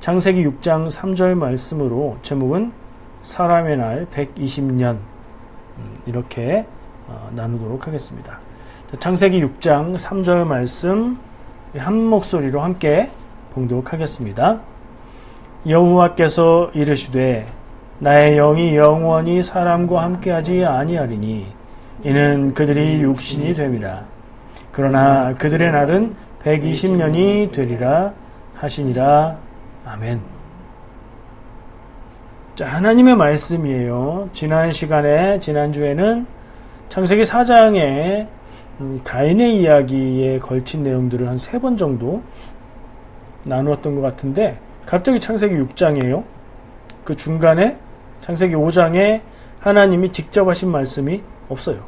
창세기 6장 3절 말씀으로 제목은 사람의 날 120년 이렇게 나누도록 하겠습니다. 창세기 6장 3절 말씀 한 목소리로 함께 봉독하겠습니다. 여호와께서 이르시되 나의 영이 영원히 사람과 함께하지 아니하리니 이는 그들이 육신이 됨이라. 그러나 그들의 날은 120년이 되리라 하시니라. 아멘. 자, 하나님의 말씀이에요. 지난주에는 창세기 4장에 가인의 이야기에 걸친 내용들을 한 3번 정도 나누었던 것 같은데 갑자기 창세기 6장이에요. 그 중간에 창세기 5장에 하나님이 직접 하신 말씀이 없어요.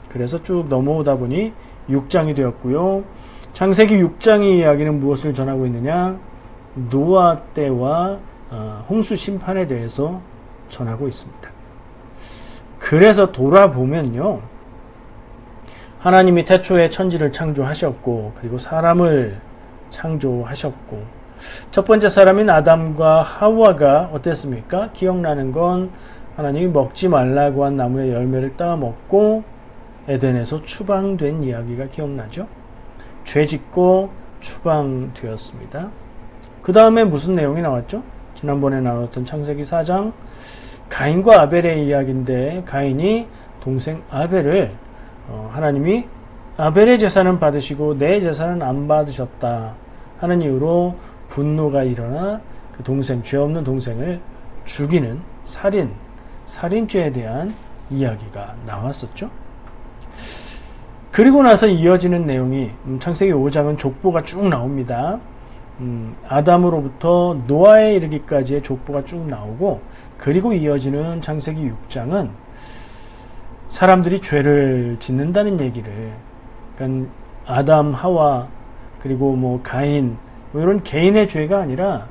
그래서 쭉 넘어오다 보니 6장이 되었고요. 창세기 6장의 이야기는 무엇을 전하고 있느냐? 노아 때와 홍수 심판에 대해서 전하고 있습니다. 그래서 돌아보면요, 하나님이 태초에 천지를 창조하셨고 그리고 사람을 창조하셨고 첫 번째 사람인 아담과 하와가 어땠습니까? 기억나는 건 하나님이 먹지 말라고 한 나무의 열매를 따먹고 에덴에서 추방된 이야기가 기억나죠? 죄짓고 추방되었습니다. 그 다음에 무슨 내용이 나왔죠? 지난번에 나눴던 창세기 4장 가인과 아벨의 이야기인데 가인이 동생 아벨을 하나님이 아벨의 재산은 받으시고 내 재산은 안 받으셨다 하는 이유로 분노가 일어나 그 동생, 죄 없는 동생을 죽이는 살인죄에 대한 이야기가 나왔었죠. 그리고 나서 이어지는 내용이 창세기 5장은 족보가 쭉 나옵니다. 아담으로부터 노아에 이르기까지의 족보가 쭉 나오고 그리고 이어지는 창세기 6장은 사람들이 죄를 짓는다는 얘기를, 그러니까 아담, 하와 그리고 가인 이런 개인의 죄가 아니라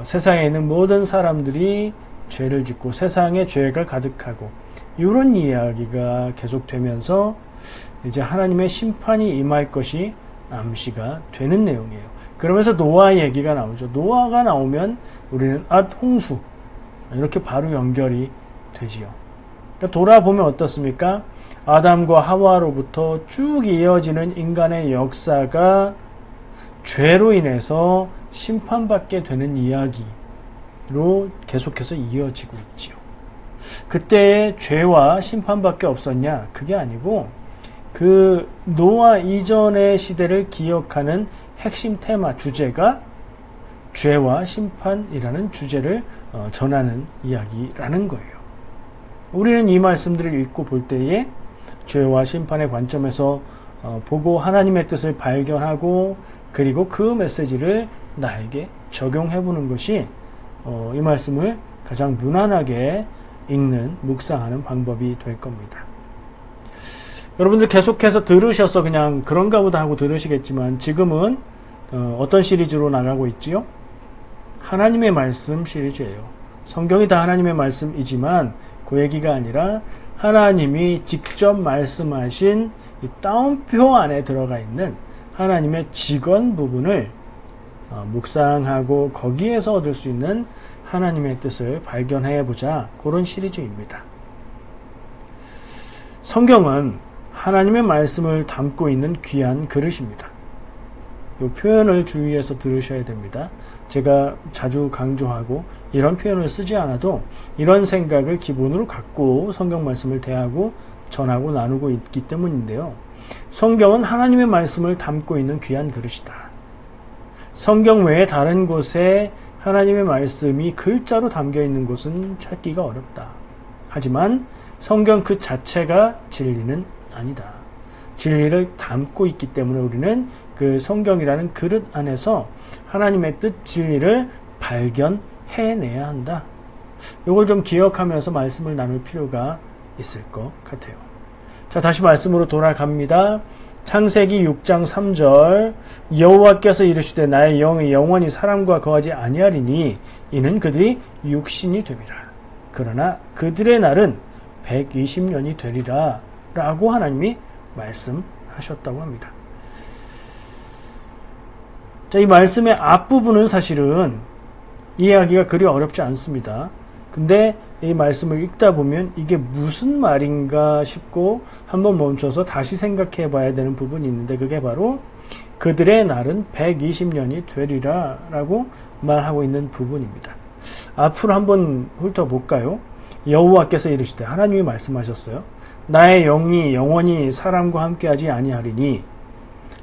세상에 있는 모든 사람들이 죄를 짓고 세상에 죄가 가득하고 이런 이야기가 계속되면서 이제 하나님의 심판이 임할 것이 암시가 되는 내용이에요. 그러면서 노아 얘기가 나오죠. 노아가 나오면 우리는 홍수 이렇게 바로 연결이 되지요. 그러니까 돌아보면 어떻습니까? 아담과 하와로부터 쭉 이어지는 인간의 역사가 죄로 인해서 심판받게 되는 이야기로 계속해서 이어지고 있지요. 그때의 죄와 심판밖에 없었냐? 그게 아니고 그 노아 이전의 시대를 기억하는 핵심 테마 주제가 죄와 심판이라는 주제를 전하는 이야기라는 거예요. 우리는 이 말씀들을 읽고 볼 때에 죄와 심판의 관점에서 보고 하나님의 뜻을 발견하고 그리고 그 메시지를 나에게 적용해 보는 것이 이 말씀을 가장 무난하게 읽는, 묵상하는 방법이 될 겁니다. 여러분들 계속해서 들으셔서 그냥 그런가 보다 하고 들으시겠지만 지금은 어떤 시리즈로 나가고 있지요? 하나님의 말씀 시리즈예요. 성경이 다 하나님의 말씀이지만 그 얘기가 아니라 하나님이 직접 말씀하신 이 따옴표 안에 들어가 있는 하나님의 직언 부분을 묵상하고 거기에서 얻을 수 있는 하나님의 뜻을 발견해보자, 그런 시리즈입니다. 성경은 하나님의 말씀을 담고 있는 귀한 그릇입니다. 이 표현을 주의해서 들으셔야 됩니다. 제가 자주 강조하고 이런 표현을 쓰지 않아도 이런 생각을 기본으로 갖고 성경 말씀을 대하고 전하고 나누고 있기 때문인데요. 성경은 하나님의 말씀을 담고 있는 귀한 그릇이다. 성경 외에 다른 곳에 하나님의 말씀이 글자로 담겨 있는 곳은 찾기가 어렵다. 하지만 성경 그 자체가 진리는 아니다. 진리를 담고 있기 때문에 우리는 그 성경이라는 그릇 안에서 하나님의 뜻, 진리를 발견해내야 한다. 이걸 좀 기억하면서 말씀을 나눌 필요가 있을 것 같아요. 자, 다시 말씀으로 돌아갑니다. 창세기 6장 3절 여호와께서 이르시되 나의 영이 영원히 사람과 거하지 아니하리니 이는 그들이 육신이 됨이라. 그러나 그들의 날은 120년이 되리라 라고 하나님이 말씀하셨다고 합니다. 자, 이 말씀의 앞부분은 사실은 이해하기가 그리 어렵지 않습니다. 근데 이 말씀을 읽다 보면 이게 무슨 말인가 싶고 한번 멈춰서 다시 생각해 봐야 되는 부분이 있는데, 그게 바로 그들의 날은 120년이 되리라 라고 말하고 있는 부분입니다. 앞으로 한번 훑어볼까요? 여호와께서 이르시되, 하나님이 말씀하셨어요. 나의 영이 영원히 사람과 함께하지 아니하리니.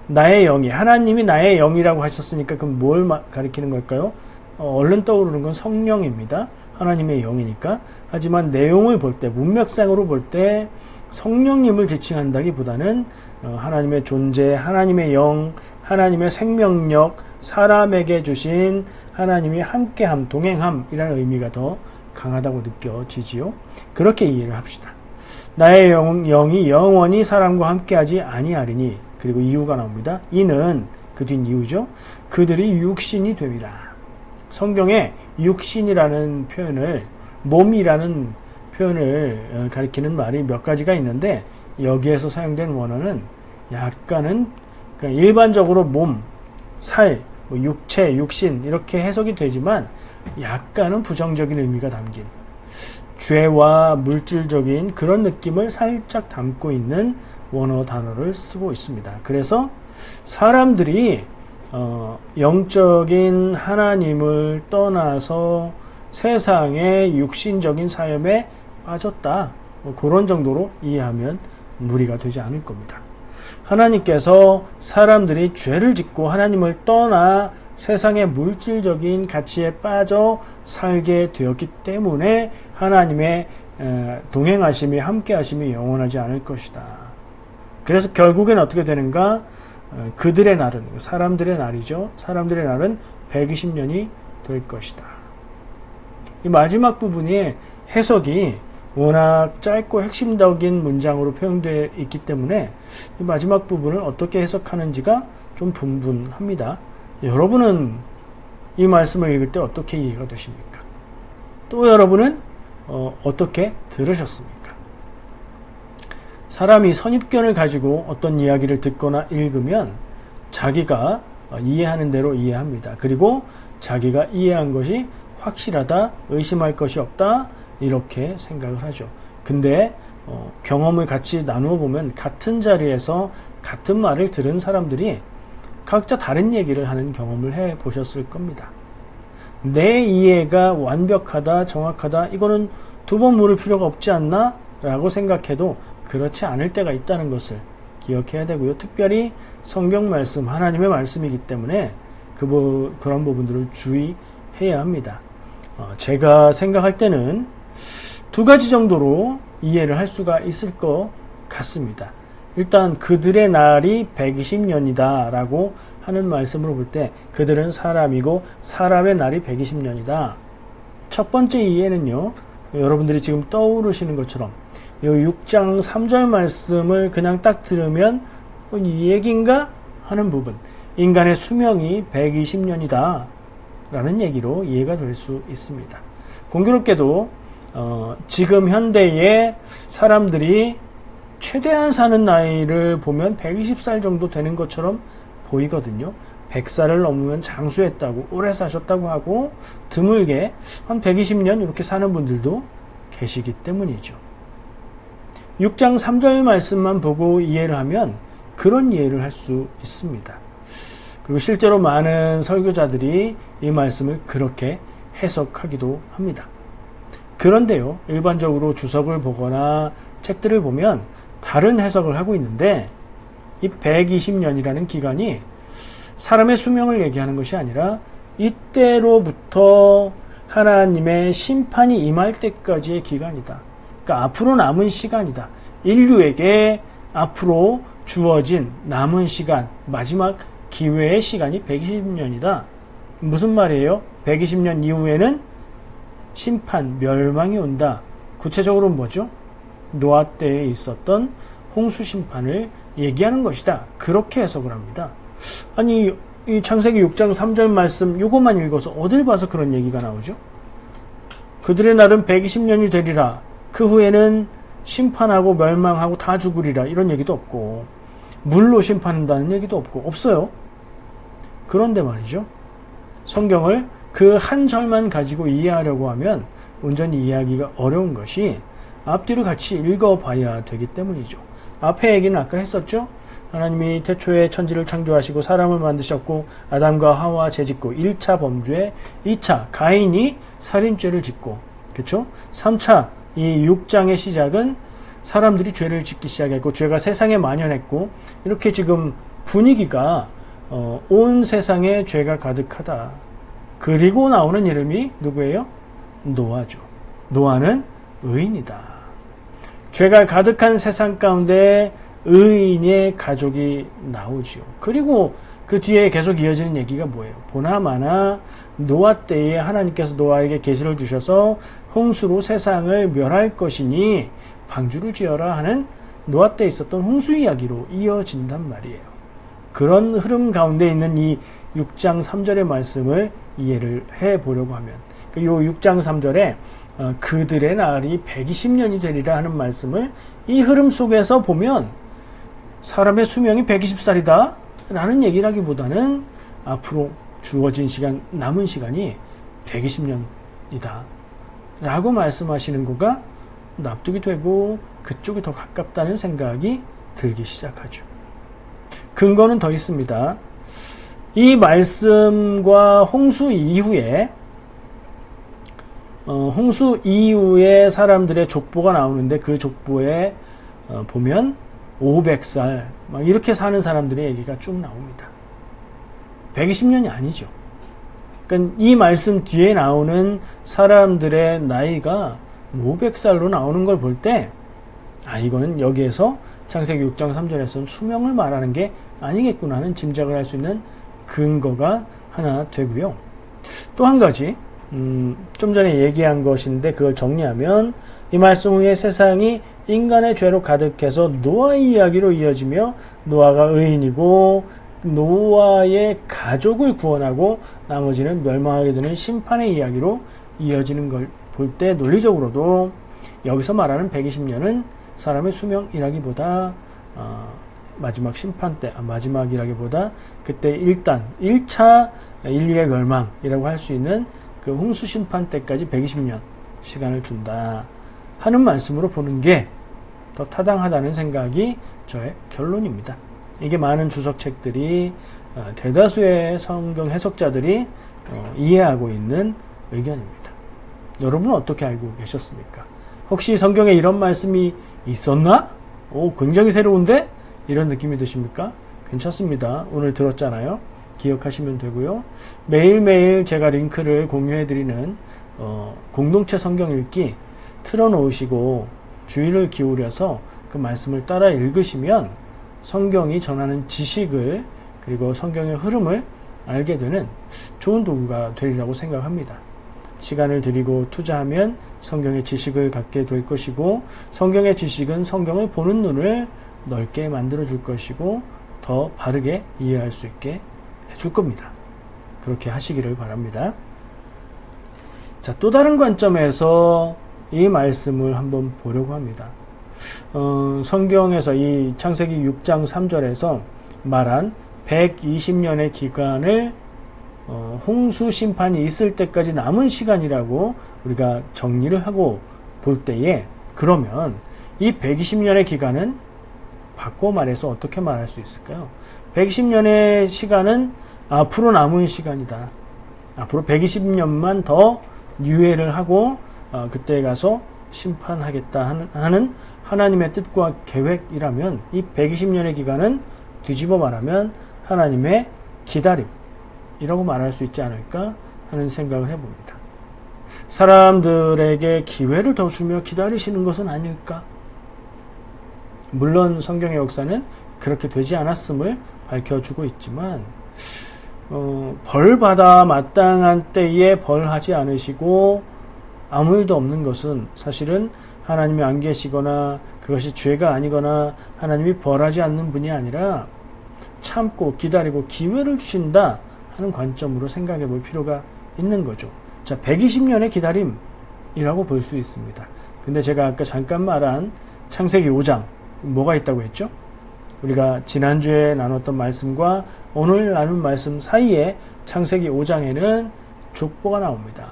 나의 영이, 하나님이 나의 영이라고 하셨으니까 그럼 뭘 가리키는 걸까요? 얼른 떠오르는 건 성령입니다. 하나님의 영이니까. 하지만 내용을 볼 때, 문맥상으로 볼 때 성령님을 지칭한다기보다는 하나님의 존재, 하나님의 영, 하나님의 생명력, 사람에게 주신 하나님이 함께함, 동행함이라는 의미가 더 강하다고 느껴지지요. 그렇게 이해를 합시다. 나의 영이 영원히 사람과 함께하지 아니하리니. 그리고 이유가 나옵니다. 이는, 그 뒷 이유죠. 그들이 육신이 됨이라. 성경에 육신이라는 표현을, 몸이라는 표현을 가리키는 말이 몇 가지가 있는데, 여기에서 사용된 원어는 약간은, 그러니까 일반적으로 몸, 살, 육체, 육신 이렇게 해석이 되지만 약간은 부정적인 의미가 담긴, 죄와 물질적인 그런 느낌을 살짝 담고 있는 원어 단어를 쓰고 있습니다. 그래서 사람들이 영적인 하나님을 떠나서 세상의 육신적인 삶에 빠졌다, 그런 정도로 이해하면 무리가 되지 않을 겁니다. 하나님께서 사람들이 죄를 짓고 하나님을 떠나 세상의 물질적인 가치에 빠져 살게 되었기 때문에 하나님의 동행하심이, 함께하심이 영원하지 않을 것이다. 그래서 결국엔 어떻게 되는가? 그들의 날은, 사람들의 날이죠. 사람들의 날은 120년이 될 것이다. 이 마지막 부분의 해석이 워낙 짧고 핵심적인 문장으로 표현되어 있기 때문에 이 마지막 부분을 어떻게 해석하는지가 좀 분분합니다. 여러분은 이 말씀을 읽을 때 어떻게 이해가 되십니까? 또 여러분은 어떻게 들으셨습니까? 사람이 선입견을 가지고 어떤 이야기를 듣거나 읽으면 자기가 이해하는 대로 이해합니다. 그리고 자기가 이해한 것이 확실하다, 의심할 것이 없다, 이렇게 생각을 하죠. 근데 경험을 같이 나누어 보면 같은 자리에서 같은 말을 들은 사람들이 각자 다른 얘기를 하는 경험을 해 보셨을 겁니다. 내 이해가 완벽하다, 정확하다, 이거는 두 번 물을 필요가 없지 않나? 라고 생각해도 그렇지 않을 때가 있다는 것을 기억해야 되고요. 특별히 성경 말씀, 하나님의 말씀이기 때문에 그런 부분들을 주의해야 합니다. 제가 생각할 때는 두 가지 정도로 이해를 할 수가 있을 것 같습니다. 일단 그들의 날이 120년이다 라고 하는 말씀으로 볼 때 그들은 사람이고 사람의 날이 120년이다. 첫 번째 이해는요, 여러분들이 지금 떠오르시는 것처럼 이 6장 3절 말씀을 그냥 딱 들으면 이 얘기인가 하는 부분, 인간의 수명이 120년이다 라는 얘기로 이해가 될 수 있습니다. 공교롭게도 지금 현대의 사람들이 최대한 사는 나이를 보면 120살 정도 되는 것처럼 보이거든요. 100살을 넘으면 장수했다고, 오래 사셨다고 하고, 드물게 한 120년 이렇게 사는 분들도 계시기 때문이죠. 6장 3절 말씀만 보고 이해를 하면 그런 이해를 할 수 있습니다. 그리고 실제로 많은 설교자들이 이 말씀을 그렇게 해석하기도 합니다. 그런데요, 일반적으로 주석을 보거나 책들을 보면 다른 해석을 하고 있는데, 이 120년이라는 기간이 사람의 수명을 얘기하는 것이 아니라 이때로부터 하나님의 심판이 임할 때까지의 기간이다. 그러니까 앞으로 남은 시간이다. 인류에게 앞으로 주어진 남은 시간, 마지막 기회의 시간이 120년이다. 무슨 말이에요? 120년 이후에는 심판, 멸망이 온다. 구체적으로 뭐죠? 노아 때에 있었던 홍수 심판을 얘기하는 것이다. 그렇게 해석을 합니다. 아니, 이 창세기 6장 3절 말씀 요것만 읽어서 어딜 봐서 그런 얘기가 나오죠? 그들의 날은 120년이 되리라. 그 후에는 심판하고 멸망하고 다 죽으리라. 이런 얘기도 없고, 물로 심판한다는 얘기도 없고, 없어요. 그런데 말이죠, 성경을 그 한 절만 가지고 이해하려고 하면 온전히 이해하기가 어려운 것이 앞뒤를 같이 읽어봐야 되기 때문이죠. 앞에 얘기는 아까 했었죠. 하나님이 태초에 천지를 창조하시고 사람을 만드셨고 아담과 하와 죄짓고 1차 범죄, 2차 가인이 살인죄를 짓고, 그렇죠? 3차 이 6장의 시작은 사람들이 죄를 짓기 시작했고 죄가 세상에 만연했고, 이렇게 지금 분위기가 온 세상에 죄가 가득하다. 그리고 나오는 이름이 누구예요? 노아죠. 노아는 의인이다. 죄가 가득한 세상 가운데 의인의 가족이 나오지요. 그리고 그 뒤에 계속 이어지는 얘기가 뭐예요? 보나마나 노아 때에 하나님께서 노아에게 계시를 주셔서 홍수로 세상을 멸할 것이니 방주를 지어라 하는 노아 때 있었던 홍수 이야기로 이어진단 말이에요. 그런 흐름 가운데 있는 이 6장 3절의 말씀을 이해를 해보려고 하면, 이 6장 3절에 그들의 날이 120년이 되리라 하는 말씀을 이 흐름 속에서 보면 사람의 수명이 120살이다 라는 얘기라기보다는 앞으로 주어진 시간, 남은 시간이 120년이다 라고 말씀하시는 거가 납득이 되고 그쪽이 더 가깝다는 생각이 들기 시작하죠. 근거는 더 있습니다. 이 말씀과 홍수 이후에 사람들의 족보가 나오는데 그 족보에 보면 500살 막 이렇게 사는 사람들의 얘기가 쭉 나옵니다. 120년이 아니죠. 그러니까 이 말씀 뒤에 나오는 사람들의 나이가 500살로 나오는 걸 볼 때, 이거는 여기에서 창세기 6장 3절에서는 수명을 말하는 게 아니겠구나 하는 짐작을 할 수 있는 근거가 하나 되고요. 또 한 가지, 좀 전에 얘기한 것인데 그걸 정리하면, 이 말씀 후에 세상이 인간의 죄로 가득해서 노아의 이야기로 이어지며 노아가 의인이고 노아의 가족을 구원하고 나머지는 멸망하게 되는 심판의 이야기로 이어지는 걸 볼 때 논리적으로도 여기서 말하는 120년은 사람의 수명이라기보다 마지막 심판 때, 마지막이라기보다 그때 일단 1차 인류의 멸망이라고 할 수 있는 그 홍수 심판 때까지 120년 시간을 준다 하는 말씀으로 보는 게 더 타당하다는 생각이 저의 결론입니다. 이게 많은 주석책들이, 대다수의 성경 해석자들이 이해하고 있는 의견입니다. 여러분은 어떻게 알고 계셨습니까? 혹시 성경에 이런 말씀이 있었나? 굉장히 새로운데? 이런 느낌이 드십니까? 괜찮습니다. 오늘 들었잖아요. 기억하시면 되고요. 매일매일 제가 링크를 공유해드리는 공동체 성경 읽기 틀어놓으시고 주의를 기울여서 그 말씀을 따라 읽으시면 성경이 전하는 지식을, 그리고 성경의 흐름을 알게 되는 좋은 도구가 되리라고 생각합니다. 시간을 들이고 투자하면 성경의 지식을 갖게 될 것이고, 성경의 지식은 성경을 보는 눈을 넓게 만들어 줄 것이고 더 바르게 이해할 수 있게 해줄 겁니다. 그렇게 하시기를 바랍니다. 자, 또 다른 관점에서 이 말씀을 한번 보려고 합니다. 성경에서 이 창세기 6장 3절에서 말한 120년의 기간을 홍수 심판이 있을 때까지 남은 시간이라고 우리가 정리를 하고 볼 때에, 그러면 이 120년의 기간은 바꿔 말해서 어떻게 말할 수 있을까요? 120년의 시간은 앞으로 남은 시간이다. 앞으로 120년만 더 유예를 하고 그때 가서 심판하겠다 하는 하나님의 뜻과 계획이라면, 이 120년의 기간은 뒤집어 말하면 하나님의 기다림이라고 말할 수 있지 않을까 하는 생각을 해봅니다. 사람들에게 기회를 더 주며 기다리시는 것은 아닐까? 물론 성경의 역사는 그렇게 되지 않았음을 밝혀주고 있지만, 벌받아 마땅한 때에 벌하지 않으시고 아무 일도 없는 것은 사실은 하나님이 안 계시거나 그것이 죄가 아니거나 하나님이 벌하지 않는 분이 아니라 참고 기다리고 기회를 주신다 하는 관점으로 생각해 볼 필요가 있는 거죠. 자, 120년의 기다림이라고 볼 수 있습니다. 근데 제가 아까 잠깐 말한 창세기 5장 뭐가 있다고 했죠? 우리가 지난주에 나눴던 말씀과 오늘 나눈 말씀 사이에 창세기 5장에는 족보가 나옵니다.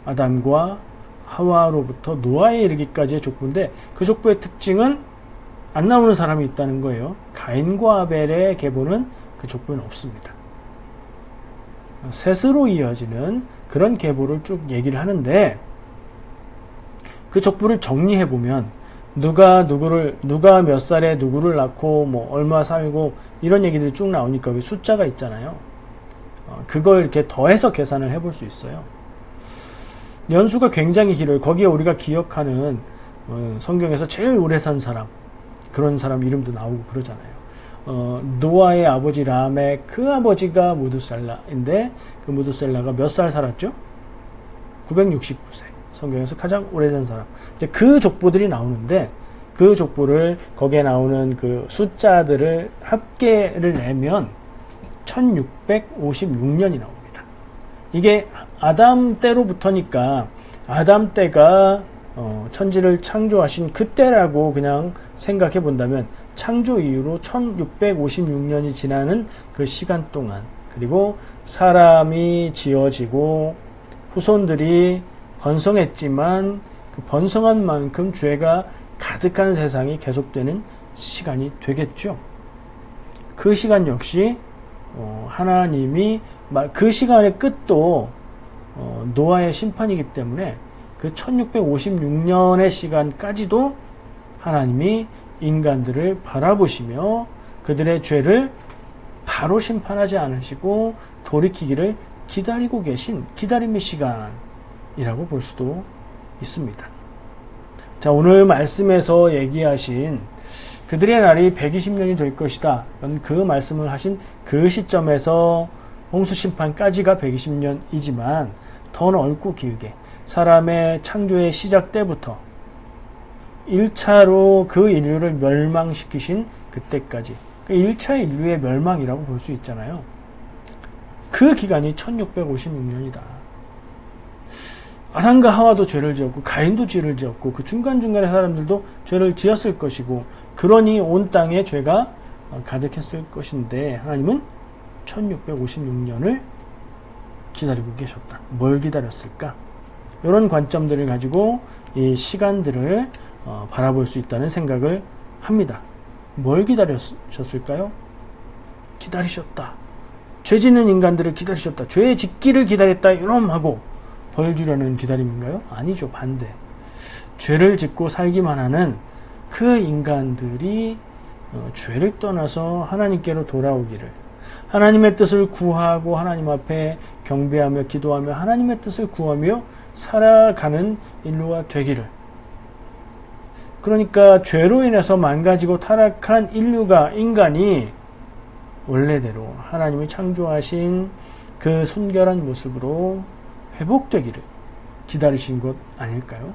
아담과 하와로부터 노아에 이르기까지의 족보인데 그 족보의 특징은 안 나오는 사람이 있다는 거예요. 가인과 아벨의 계보는 그 족보는 없습니다. 셋으로 이어지는 그런 계보를 쭉 얘기를 하는데 그 족보를 정리해 보면 누가 몇 살에 누구를 낳고 뭐 얼마 살고 이런 얘기들이 쭉 나오니까 왜 숫자가 있잖아요. 그걸 이렇게 더해서 계산을 해볼 수 있어요. 연수가 굉장히 길어요. 거기에 우리가 기억하는 성경에서 제일 오래 산 사람, 그런 사람 이름도 나오고 그러잖아요. 노아의 아버지 람의 그 아버지가 무두셀라인데 그 무두셀라가 몇 살 살았죠? 969세. 성경에서 가장 오래 산 사람. 이제 그 족보들이 나오는데 그 족보를 거기에 나오는 그 숫자들을 합계를 내면 1656년이 나옵니다. 이게 아담 때로부터니까 아담 때가 천지를 창조하신 그때라고 그냥 생각해 본다면 창조 이후로 1656년이 지나는 그 시간 동안 그리고 사람이 지어지고 후손들이 번성했지만 그 번성한 만큼 죄가 가득한 세상이 계속되는 시간이 되겠죠. 그 시간 역시 하나님이 그 시간의 끝도 노아의 심판이기 때문에 그 1656년의 시간까지도 하나님이 인간들을 바라보시며 그들의 죄를 바로 심판하지 않으시고 돌이키기를 기다리고 계신 기다림의 시간이라고 볼 수도 있습니다. 자, 오늘 말씀에서 얘기하신 그들의 날이 120년이 될 것이다. 그 말씀을 하신 그 시점에서 홍수심판까지가 120년이지만 더 넓고 길게 사람의 창조의 시작 때부터 1차로 그 인류를 멸망시키신 그때까지 그 1차 인류의 멸망이라고 볼 수 있잖아요. 그 기간이 1656년이다. 아담과 하와도 죄를 지었고 가인도 죄를 지었고 그 중간중간의 사람들도 죄를 지었을 것이고 그러니 온 땅에 죄가 가득했을 것인데 하나님은 1656년을 기다리고 계셨다. 뭘 기다렸을까? 이런 관점들을 가지고 이 시간들을 바라볼 수 있다는 생각을 합니다. 뭘 기다리셨을까요? 기다리셨다. 죄 짓는 인간들을 기다리셨다. 죄 짓기를 기다렸다. 이놈하고 벌 주려는 기다림인가요? 아니죠. 반대. 죄를 짓고 살기만 하는 그 인간들이 죄를 떠나서 하나님께로 돌아오기를 하나님의 뜻을 구하고 하나님 앞에 경배하며 기도하며 하나님의 뜻을 구하며 살아가는 인류가 되기를. 그러니까 죄로 인해서 망가지고 타락한 인간이 원래대로 하나님이 창조하신 그 순결한 모습으로 회복되기를 기다리신 것 아닐까요?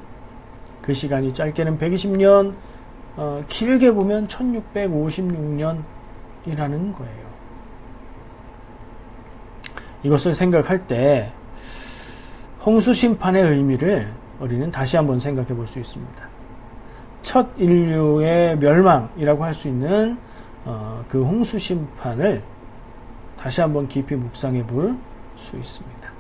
그 시간이 짧게는 120년, 길게 보면 1656년이라는 거예요. 이것을 생각할 때 홍수 심판의 의미를 우리는 다시 한번 생각해 볼 수 있습니다. 첫 인류의 멸망이라고 할 수 있는 그 홍수 심판을 다시 한번 깊이 묵상해 볼 수 있습니다.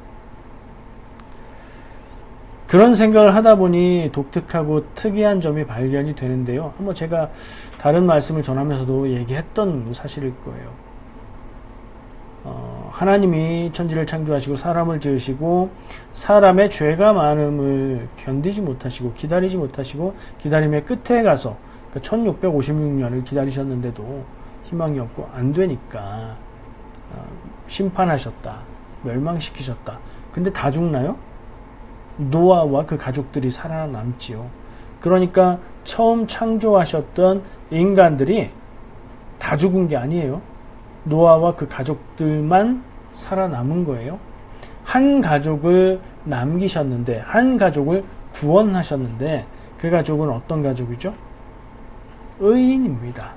그런 생각을 하다 보니 독특하고 특이한 점이 발견이 되는데요. 한번 제가 다른 말씀을 전하면서도 얘기했던 사실일 거예요. 하나님이 천지를 창조하시고 사람을 지으시고 사람의 죄가 많음을 견디지 못하시고 기다리지 못하시고 기다림의 끝에 가서 1656년을 기다리셨는데도 희망이 없고 안 되니까 심판하셨다. 멸망시키셨다. 근데 다 죽나요? 노아와 그 가족들이 살아남지요. 그러니까 처음 창조하셨던 인간들이 다 죽은 게 아니에요. 노아와 그 가족들만 살아남은 거예요. 한 가족을 남기셨는데, 한 가족을 구원하셨는데, 그 가족은 어떤 가족이죠? 의인입니다.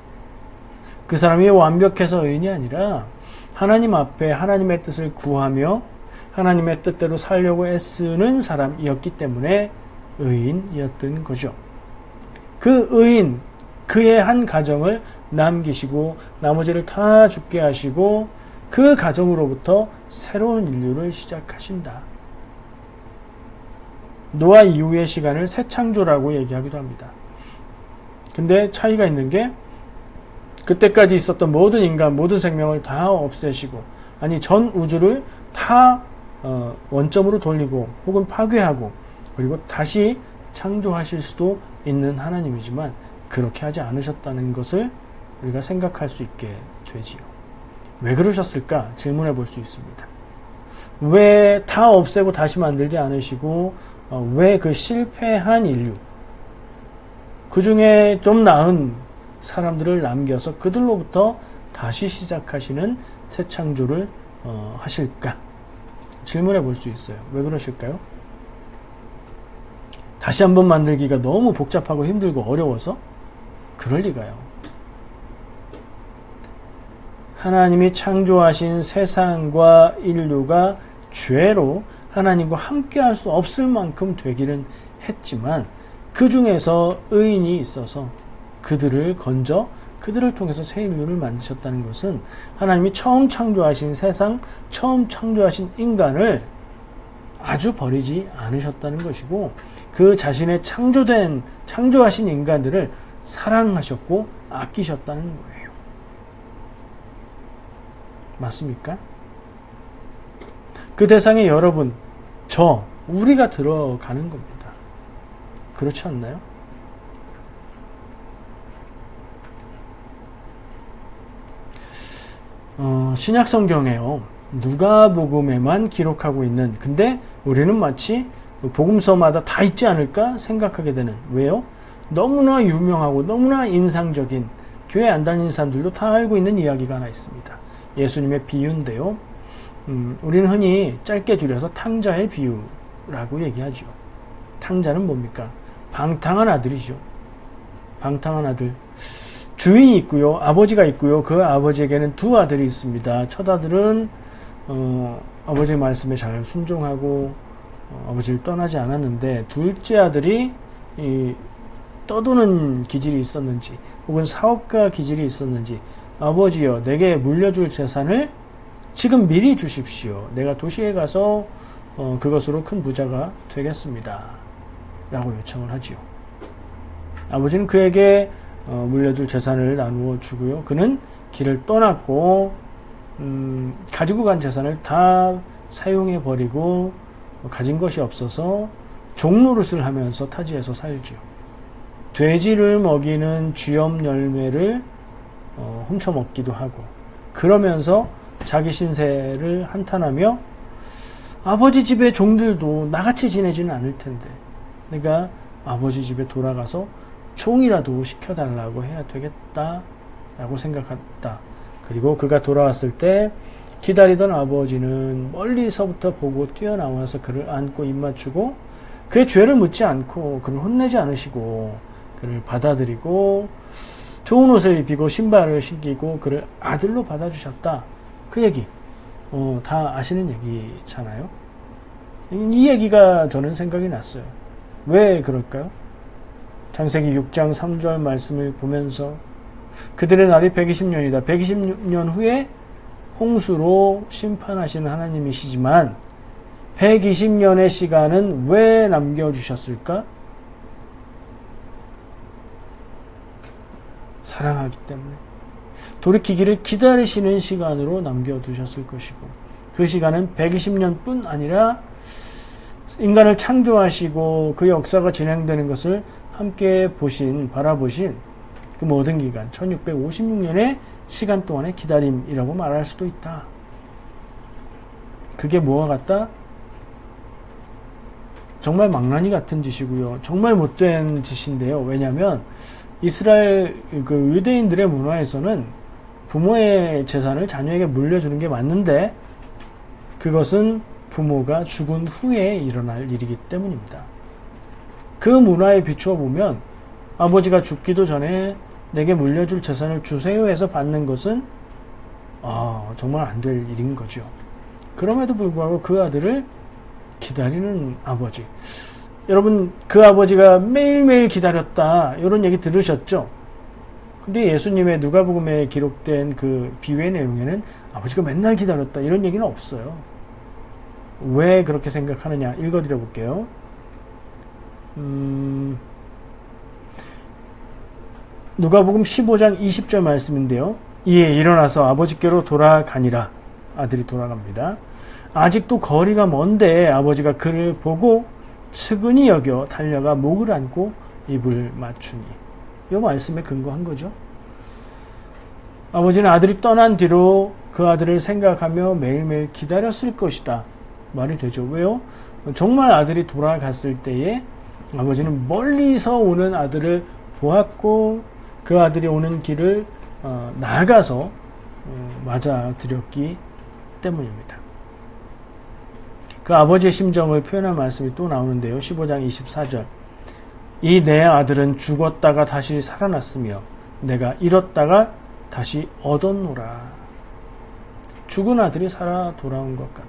그 사람이 완벽해서 의인이 아니라 하나님 앞에 하나님의 뜻을 구하며 하나님의 뜻대로 살려고 애쓰는 사람이었기 때문에 의인이었던 거죠. 그 의인, 그의 한 가정을 남기시고 나머지를 다 죽게 하시고 그 가정으로부터 새로운 인류를 시작하신다. 노아 이후의 시간을 새 창조라고 얘기하기도 합니다. 근데 차이가 있는 게 그때까지 있었던 모든 인간, 모든 생명을 다 없애시고, 아니 전 우주를 다 원점으로 돌리고 혹은 파괴하고 그리고 다시 창조하실 수도 있는 하나님이지만 그렇게 하지 않으셨다는 것을 우리가 생각할 수 있게 되지요. 왜 그러셨을까 질문해 볼 수 있습니다. 왜 다 없애고 다시 만들지 않으시고 왜 그 실패한 인류, 그 중에 좀 나은 사람들을 남겨서 그들로부터 다시 시작하시는 새 창조를 하실까 질문해 볼 수 있어요. 왜 그러실까요? 다시 한번 만들기가 너무 복잡하고 힘들고 어려워서? 그럴 리가요. 하나님이 창조하신 세상과 인류가 죄로 하나님과 함께 할 수 없을 만큼 되기는 했지만 그 중에서 의인이 있어서 그들을 건져 그들을 통해서 새 인류를 만드셨다는 것은 하나님이 처음 창조하신 세상, 처음 창조하신 인간을 아주 버리지 않으셨다는 것이고 그 자신의 창조하신 인간들을 사랑하셨고 아끼셨다는 거예요. 맞습니까? 그 대상에 여러분, 우리가 들어가는 겁니다. 그렇지 않나요? 신약 성경에요. 누가복음에만 기록하고 있는, 근데 우리는 마치 복음서마다 다 있지 않을까 생각하게 되는. 왜요? 너무나 유명하고 너무나 인상적인, 교회 안 다니는 사람들도 다 알고 있는 이야기가 하나 있습니다. 예수님의 비유인데요. 우리는 흔히 짧게 줄여서 탕자의 비유라고 얘기하죠. 탕자는 뭡니까? 방탕한 아들이죠. 방탕한 아들. 주인이 있고요. 아버지가 있고요. 그 아버지에게는 두 아들이 있습니다. 첫 아들은 아버지의 말씀에 잘 순종하고 아버지를 떠나지 않았는데 둘째 아들이 떠도는 기질이 있었는지 혹은 사업가 기질이 있었는지 아버지여 내게 물려줄 재산을 지금 미리 주십시오. 내가 도시에 가서 그것으로 큰 부자가 되겠습니다. 라고 요청을 하지요. 아버지는 그에게 물려줄 재산을 나누어 주고요. 그는 길을 떠났고 가지고 간 재산을 다 사용해 버리고 가진 것이 없어서 종노릇을 하면서 타지에서 살지요. 돼지를 먹이는 쥐염 열매를 훔쳐 먹기도 하고 그러면서 자기 신세를 한탄하며 아버지 집의 종들도 나같이 지내지는 않을 텐데 내가 아버지 집에 돌아가서 종이라도 시켜달라고 해야 되겠다라고 생각했다. 그리고 그가 돌아왔을 때 기다리던 아버지는 멀리서부터 보고 뛰어나와서 그를 안고 입맞추고 그의 죄를 묻지 않고 그를 혼내지 않으시고 그를 받아들이고 좋은 옷을 입히고 신발을 신기고 그를 아들로 받아주셨다. 그 얘기 다 아시는 얘기잖아요. 이 얘기가 저는 생각이 났어요. 왜 그럴까요? 창세기 6장 3절 말씀을 보면서 그들의 날이 120년이다. 120년 후에 홍수로 심판하시는 하나님이시지만 120년의 시간은 왜 남겨주셨을까? 사랑하기 때문에 돌이키기를 기다리시는 시간으로 남겨두셨을 것이고 그 시간은 120년뿐 아니라 인간을 창조하시고 그 역사가 진행되는 것을 함께 바라보신 그 모든 기간 1656년의 시간 동안의 기다림이라고 말할 수도 있다. 그게 뭐와 같다? 정말 망나니 같은 짓이고요. 정말 못된 짓인데요. 왜냐하면 이스라엘 그 유대인들의 문화에서는 부모의 재산을 자녀에게 물려주는 게 맞는데 그것은 부모가 죽은 후에 일어날 일이기 때문입니다. 그 문화에 비추어 보면 아버지가 죽기도 전에 내게 물려줄 재산을 주세요 해서 받는 것은 정말 안 될 일인 거죠. 그럼에도 불구하고 그 아들을 기다리는 아버지. 여러분 그 아버지가 매일매일 기다렸다 이런 얘기 들으셨죠? 근데 예수님의 누가복음에 기록된 그 비유의 내용에는 아버지가 맨날 기다렸다 이런 얘기는 없어요. 왜 그렇게 생각하느냐 읽어드려 볼게요. 누가복음 15장 20절 말씀인데요. 이에 일어나서 아버지께로 돌아가니라. 아들이 돌아갑니다. 아직도 거리가 먼데 아버지가 그를 보고 측은히 여겨 달려가 목을 안고 입을 맞추니. 이 말씀에 근거한 거죠. 아버지는 아들이 떠난 뒤로 그 아들을 생각하며 매일매일 기다렸을 것이다. 말이 되죠. 왜요? 정말 아들이 돌아갔을 때에 아버지는 멀리서 오는 아들을 보았고 그 아들이 오는 길을 나가서 맞아들였기 때문입니다. 그 아버지의 심정을 표현한 말씀이 또 나오는데요. 15장 24절. 이 내 아들은 죽었다가 다시 살아났으며 내가 잃었다가 다시 얻었노라. 죽은 아들이 살아 돌아온 것 같다.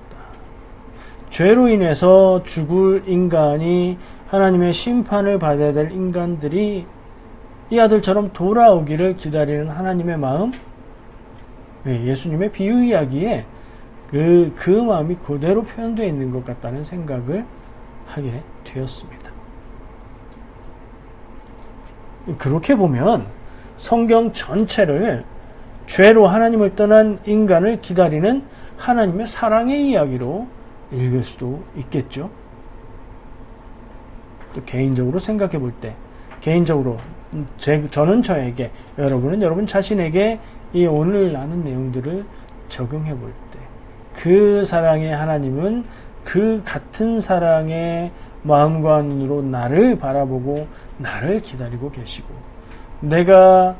죄로 인해서 죽을 인간이 하나님의 심판을 받아야 될 인간들이 이 아들처럼 돌아오기를 기다리는 하나님의 마음, 예수님의 비유 이야기에 그 마음이 그대로 표현되어 있는 것 같다는 생각을 하게 되었습니다. 그렇게 보면 성경 전체를 죄로 하나님을 떠난 인간을 기다리는 하나님의 사랑의 이야기로 읽을 수도 있겠죠. 또 개인적으로 생각해 볼 때, 개인적으로 저는 저에게, 여러분은 여러분 자신에게 이 오늘 나눈 내용들을 적용해 볼 때, 그 사랑의 하나님은 그 같은 사랑의 마음과 눈으로 나를 바라보고 나를 기다리고 계시고, 내가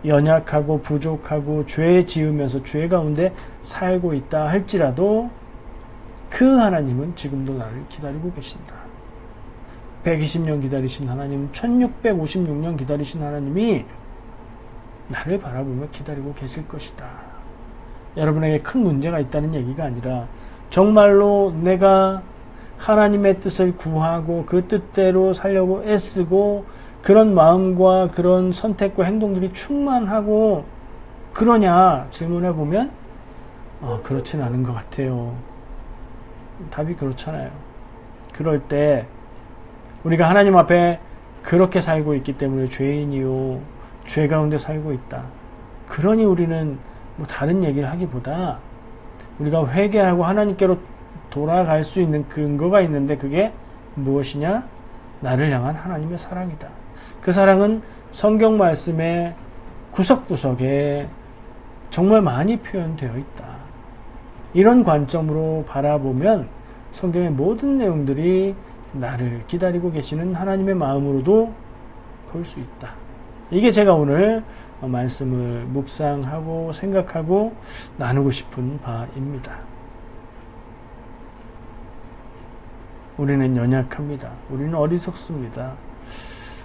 연약하고 부족하고 죄 지으면서 죄 가운데 살고 있다 할지라도 그 하나님은 지금도 나를 기다리고 계신다. 120년 기다리신 하나님, 1656년 기다리신 하나님이 나를 바라보며 기다리고 계실 것이다. 여러분에게 큰 문제가 있다는 얘기가 아니라 정말로 내가 하나님의 뜻을 구하고 그 뜻대로 살려고 애쓰고 그런 마음과 그런 선택과 행동들이 충만하고 그러냐 질문해 보면 그렇진 않은 것 같아요. 답이 그렇잖아요. 그럴 때 우리가 하나님 앞에 그렇게 살고 있기 때문에 죄인이요, 죄 가운데 살고 있다. 그러니 우리는 뭐 다른 얘기를 하기보다 우리가 회개하고 하나님께로 돌아갈 수 있는 근거가 있는데 그게 무엇이냐? 나를 향한 하나님의 사랑이다. 그 사랑은 성경 말씀의 구석구석에 정말 많이 표현되어 있다. 이런 관점으로 바라보면 성경의 모든 내용들이 나를 기다리고 계시는 하나님의 마음으로도 볼 수 있다. 이게 제가 오늘 말씀을 묵상하고 생각하고 나누고 싶은 바입니다. 우리는 연약합니다. 우리는 어리석습니다.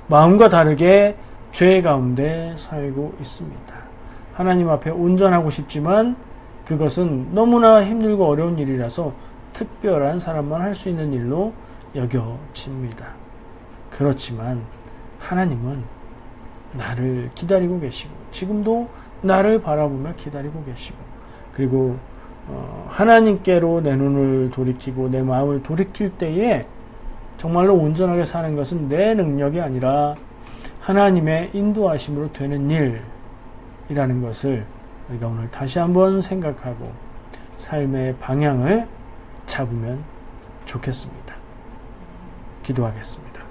마음과 다르게 죄 가운데 살고 있습니다. 하나님 앞에 온전하고 싶지만 그것은 너무나 힘들고 어려운 일이라서 특별한 사람만 할 수 있는 일로 여겨집니다. 그렇지만 하나님은 나를 기다리고 계시고 지금도 나를 바라보며 기다리고 계시고 그리고 하나님께로 내 눈을 돌이키고 내 마음을 돌이킬 때에 정말로 온전하게 사는 것은 내 능력이 아니라 하나님의 인도하심으로 되는 일이라는 것을 우리가 오늘 다시 한번 생각하고 삶의 방향을 잡으면 좋겠습니다. 기도하겠습니다.